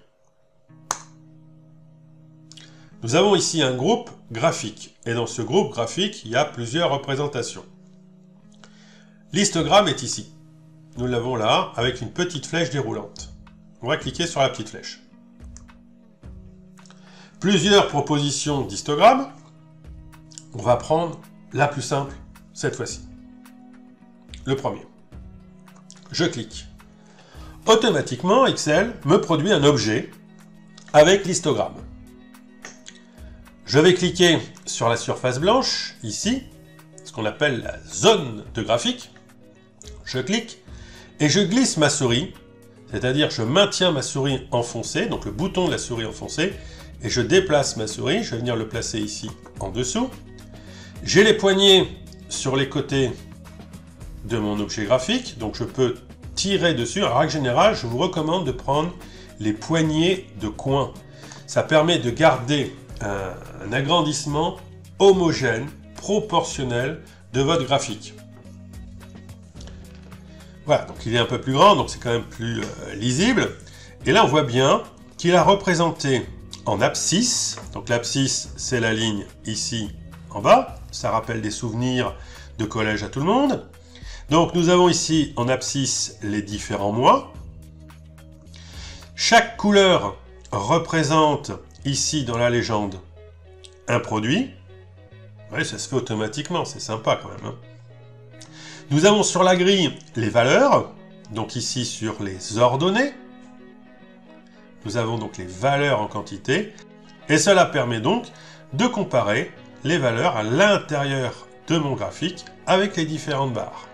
Speaker 1: Nous avons ici un groupe graphique, et dans ce groupe graphique, il y a plusieurs représentations. L'histogramme est ici. Nous l'avons là, avec une petite flèche déroulante. On va cliquer sur la petite flèche. Plusieurs propositions d'histogramme. On va prendre la plus simple cette fois-ci. Le premier. Je clique. Automatiquement, Excel me produit un objet avec l'histogramme. Je vais cliquer sur la surface blanche, ici, ce qu'on appelle la zone de graphique. Je clique et je glisse ma souris, c'est-à-dire je maintiens ma souris enfoncée, donc le bouton de la souris enfoncé, et je déplace ma souris, je vais venir le placer ici en dessous. J'ai les poignées sur les côtés de mon objet graphique, donc je peux tirer dessus. En règle générale, je vous recommande de prendre les poignées de coin. Ça permet de garder un agrandissement homogène, proportionnel de votre graphique. Voilà, donc il est un peu plus grand, donc c'est quand même plus lisible. Et là, on voit bien qu'il a représenté en abscisse. Donc l'abscisse, c'est la ligne ici en bas. Ça rappelle des souvenirs de collège à tout le monde. Donc nous avons ici en abscisse les différents mois. Chaque couleur représente ici dans la légende un produit. Oui, ça se fait automatiquement, c'est sympa quand même. Nous avons sur la grille les valeurs, donc ici sur les ordonnées. Nous avons donc les valeurs en quantité, et cela permet donc de comparer les valeurs à l'intérieur de mon graphique avec les différentes barres.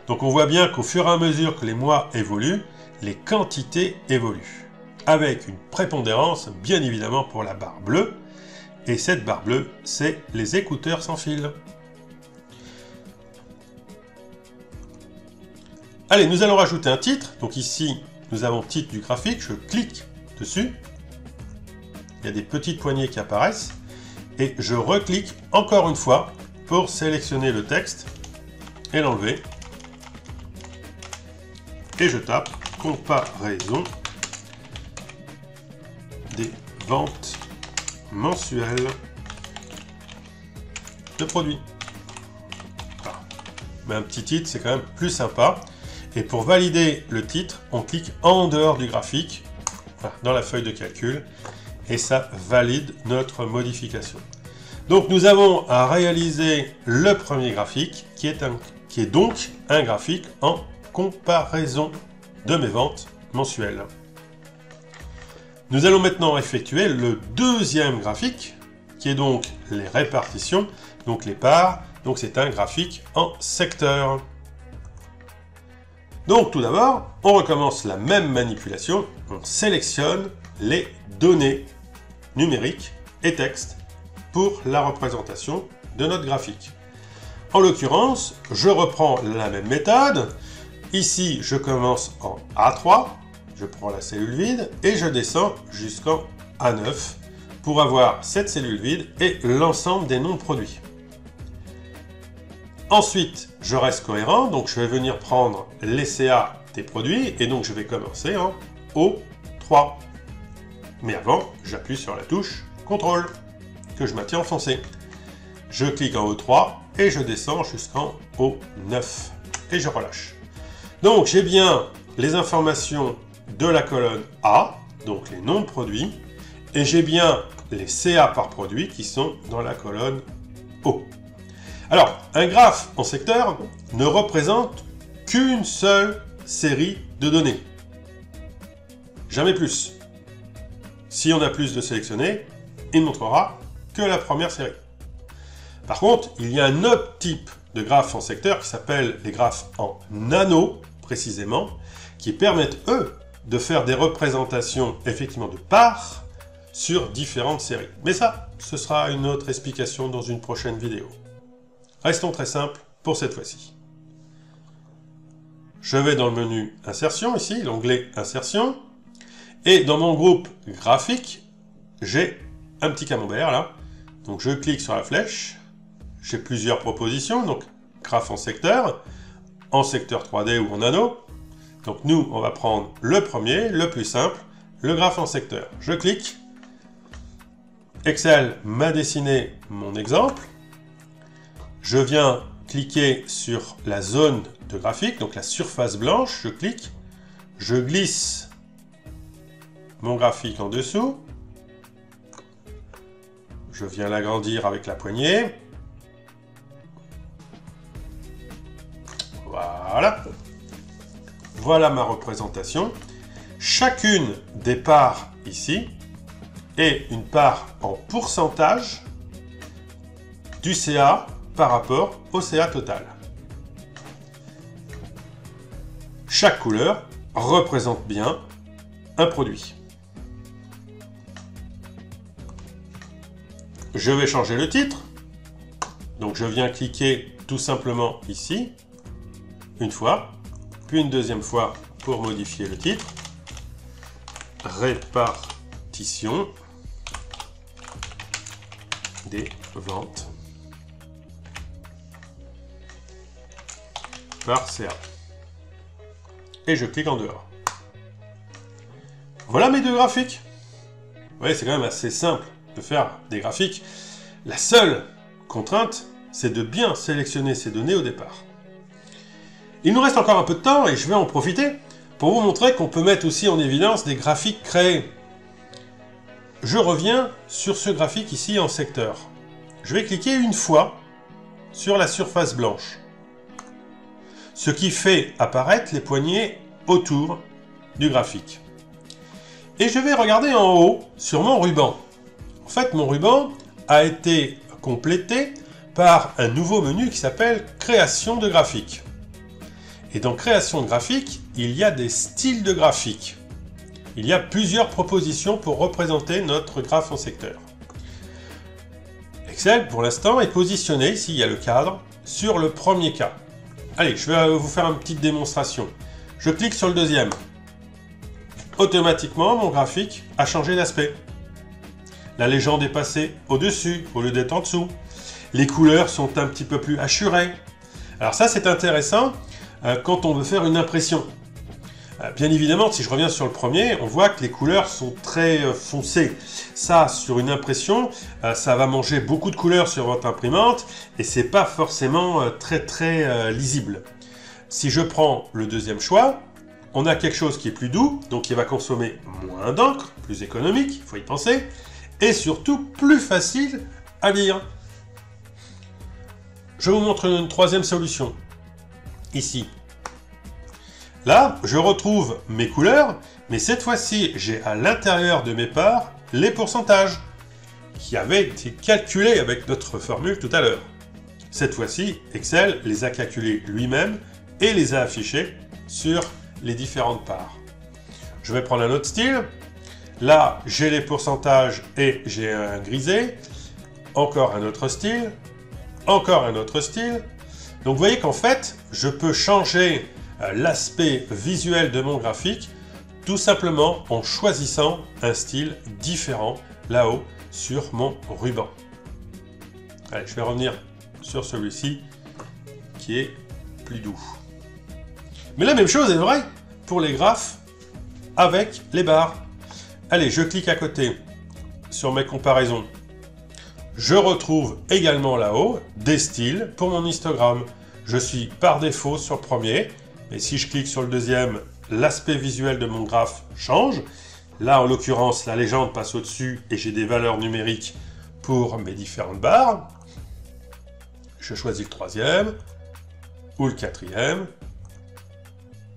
Speaker 1: Donc on voit bien qu'au fur et à mesure que les mois évoluent, les quantités évoluent, avec une prépondérance bien évidemment pour la barre bleue, et cette barre bleue, c'est les écouteurs sans fil. Allez, nous allons rajouter un titre. Donc ici, nous avons titre du graphique. Je clique dessus. Il y a des petites poignées qui apparaissent. Et je reclique encore une fois pour sélectionner le texte et l'enlever. Et je tape comparaison des ventes mensuelles de produits. Voilà. Mais un petit titre, c'est quand même plus sympa. Et pour valider le titre, on clique en dehors du graphique, voilà, dans la feuille de calcul, et ça valide notre modification. Donc nous avons à réaliser le premier graphique, qui est donc un graphique en comparaison de mes ventes mensuelles. Nous allons maintenant effectuer le deuxième graphique, qui est donc les répartitions, donc les parts, donc c'est un graphique en secteur. Donc tout d'abord, on recommence la même manipulation, on sélectionne les données numériques et texte pour la représentation de notre graphique. En l'occurrence, je reprends la même méthode. Ici, je commence en A3, je prends la cellule vide et je descends jusqu'en A9 pour avoir cette cellule vide et l'ensemble des noms de produits. Ensuite, je reste cohérent, donc je vais venir prendre les CA des produits et donc je vais commencer en O3. Mais avant, j'appuie sur la touche CTRL que je maintiens enfoncée. Je clique en haut 3 et je descends jusqu'en haut 9 et je relâche. Donc j'ai bien les informations de la colonne A, donc les noms de produits, et j'ai bien les CA par produit qui sont dans la colonne O. Alors, un graphe en secteur ne représente qu'une seule série de données. Jamais plus. Si on a plus de sélectionnés, il ne montrera que la première série. Par contre, il y a un autre type de graphe en secteur qui s'appelle les graphes en nano, précisément, qui permettent, eux, de faire des représentations effectivement de parts sur différentes séries. Mais ça, ce sera une autre explication dans une prochaine vidéo. Restons très simples pour cette fois-ci. Je vais dans le menu Insertion, ici, l'onglet Insertion, et dans mon groupe graphique, j'ai un petit camembert là. Donc je clique sur la flèche, j'ai plusieurs propositions, donc graphe en secteur 3D ou en nano. Donc nous, on va prendre le premier, le plus simple, le graphe en secteur. Je clique, Excel m'a dessiné mon exemple. Je viens cliquer sur la zone de graphique, donc la surface blanche, je clique, je glisse mon graphique en dessous, je viens l'agrandir avec la poignée, voilà, voilà ma représentation. Chacune des parts ici est une part en pourcentage du CA par rapport au CA total. Chaque couleur représente bien un produit. Je vais changer le titre. Donc je viens cliquer tout simplement ici, une fois, puis une deuxième fois pour modifier le titre. Répartition des ventes par CA. Et je clique en dehors. Voilà mes deux graphiques. Vous voyez, c'est quand même assez simple de faire des graphiques. La seule contrainte, c'est de bien sélectionner ces données au départ. Il nous reste encore un peu de temps et je vais en profiter pour vous montrer qu'on peut mettre aussi en évidence des graphiques créés. Je reviens sur ce graphique ici en secteur. Je vais cliquer une fois sur la surface blanche, ce qui fait apparaître les poignées autour du graphique. Et je vais regarder en haut sur mon ruban. En fait, mon ruban a été complété par un nouveau menu qui s'appelle Création de graphique. Et dans Création de graphique, il y a des styles de graphique. Il y a plusieurs propositions pour représenter notre graphe en secteur. Excel, pour l'instant, est positionné, ici il y a le cadre, sur le premier cas. Allez, je vais vous faire une petite démonstration. Je clique sur le deuxième. Automatiquement, mon graphique a changé d'aspect. La légende est passée au-dessus au lieu d'être en dessous. Les couleurs sont un petit peu plus hachurées. Alors ça, c'est intéressant quand on veut faire une impression. Bien évidemment, si je reviens sur le premier, on voit que les couleurs sont très foncées. Ça, sur une impression, ça va manger beaucoup de couleurs sur votre imprimante et c'est pas forcément très lisible. Si je prends le deuxième choix, on a quelque chose qui est plus doux, donc qui va consommer moins d'encre, plus économique, il faut y penser, et surtout plus facile à lire. Je vous montre une troisième solution, ici. Là, je retrouve mes couleurs, mais cette fois-ci, j'ai à l'intérieur de mes parts les pourcentages qui avaient été calculés avec notre formule tout à l'heure. Cette fois-ci, Excel les a calculés lui-même et les a affichés sur les différentes parts. Je vais prendre un autre style. Là, j'ai les pourcentages et j'ai un grisé. Encore un autre style. Encore un autre style. Donc vous voyez qu'en fait, je peux changer l'aspect visuel de mon graphique tout simplement en choisissant un style différent là-haut sur mon ruban. Allez, je vais revenir sur celui-ci qui est plus doux. Mais la même chose est vraie pour les graphes avec les barres. Allez, je clique à côté sur mes comparaisons. je retrouve également là-haut des styles pour mon histogramme. Je suis par défaut sur le premier, mais si je clique sur le deuxième, l'aspect visuel de mon graphe change. Là, en l'occurrence, la légende passe au-dessus et j'ai des valeurs numériques pour mes différentes barres. Je choisis le troisième ou le quatrième.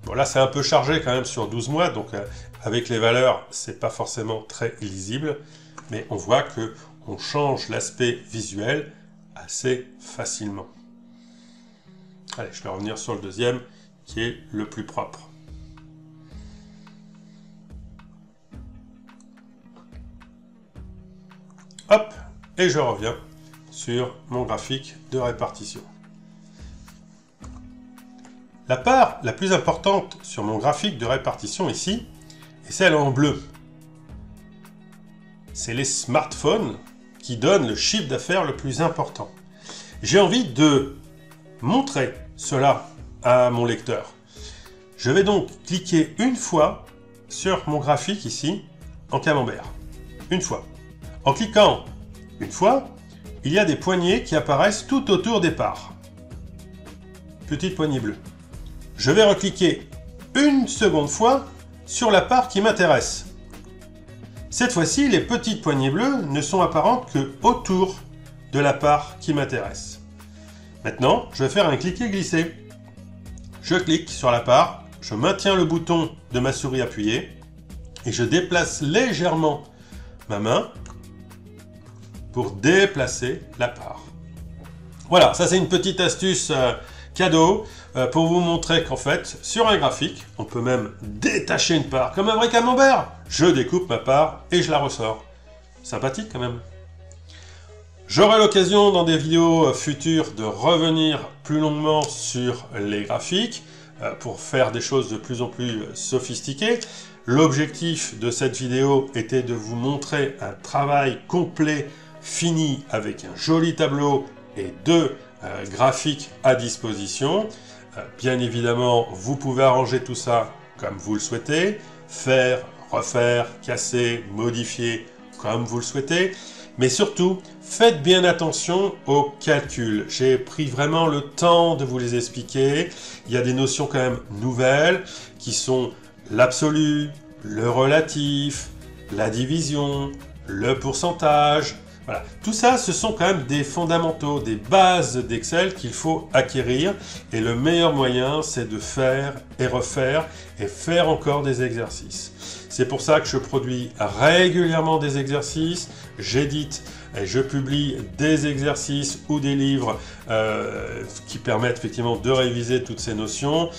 Speaker 1: Bon, là, c'est un peu chargé quand même sur 12 mois, donc avec les valeurs, c'est pas forcément très lisible, mais on voit que on change l'aspect visuel assez facilement. Allez, je vais revenir sur le deuxième, qui est le plus propre. Hop, et je reviens sur mon graphique de répartition. La part la plus importante sur mon graphique de répartition ici est celle en bleu. C'est les smartphones qui donnent le chiffre d'affaires le plus important. J'ai envie de montrer cela à mon lecteur. Je vais donc cliquer une fois sur mon graphique ici en camembert. Une fois. En cliquant une fois, il y a des poignées qui apparaissent tout autour des parts. Petite poignée bleue. Je vais recliquer une seconde fois sur la part qui m'intéresse. Cette fois-ci, les petites poignées bleues ne sont apparentes que autour de la part qui m'intéresse. Maintenant, je vais faire un cliquer-glisser. Je clique sur la part, je maintiens le bouton de ma souris appuyé et je déplace légèrement ma main pour déplacer la part. Voilà, ça c'est une petite astuce cadeau pour vous montrer qu'en fait, sur un graphique, on peut même détacher une part comme un vrai camembert. Je découpe ma part et je la ressors. Sympathique quand même. J'aurai l'occasion dans des vidéos futures de revenir plus longuement sur les graphiques pour faire des choses de plus en plus sophistiquées. L'objectif de cette vidéo était de vous montrer un travail complet, fini, avec un joli tableau et deux graphiques à disposition. Bien évidemment, vous pouvez arranger tout ça comme vous le souhaitez, faire, refaire, casser, modifier comme vous le souhaitez. Mais surtout, faites bien attention aux calculs. J'ai pris vraiment le temps de vous les expliquer. Il y a des notions quand même nouvelles qui sont l'absolu, le relatif, la division, le pourcentage. Voilà. Tout ça, ce sont quand même des fondamentaux, des bases d'Excel qu'il faut acquérir. Et le meilleur moyen, c'est de faire et refaire et faire encore des exercices. C'est pour ça que je produis régulièrement des exercices, j'édite et je publie des exercices ou des livres qui permettent effectivement de réviser toutes ces notions.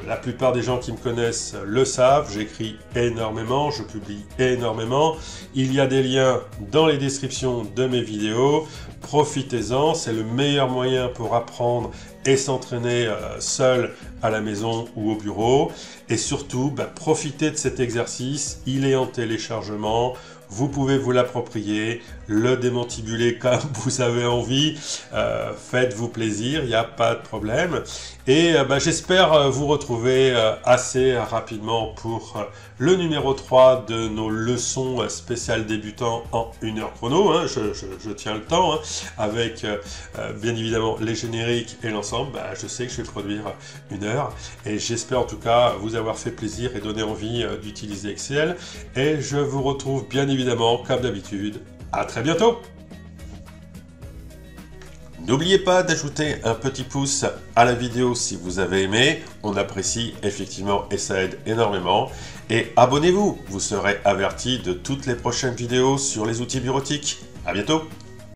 Speaker 1: La plupart des gens qui me connaissent le savent, j'écris énormément, je publie énormément. Il y a des liens dans les descriptions de mes vidéos. Profitez-en, c'est le meilleur moyen pour apprendre et s'entraîner seul à la maison ou au bureau. Et surtout, profitez de cet exercice, il est en téléchargement. Vous pouvez vous l'approprier, le démantibuler comme vous avez envie, faites-vous plaisir, il n'y a pas de problème. Et j'espère vous retrouver assez rapidement pour le numéro 3 de nos leçons spéciales débutants en 1 heure chrono. Hein, je tiens le temps, hein, avec bien évidemment les génériques et l'ensemble. Je sais que je vais produire 1 heure et j'espère en tout cas vous avoir fait plaisir et donner envie d'utiliser Excel. Et je vous retrouve bien évidemment comme d'habitude. À très bientôt! N'oubliez pas d'ajouter un petit pouce à la vidéo si vous avez aimé, on apprécie effectivement et ça aide énormément. Et abonnez-vous, vous serez averti de toutes les prochaines vidéos sur les outils bureautiques. À bientôt!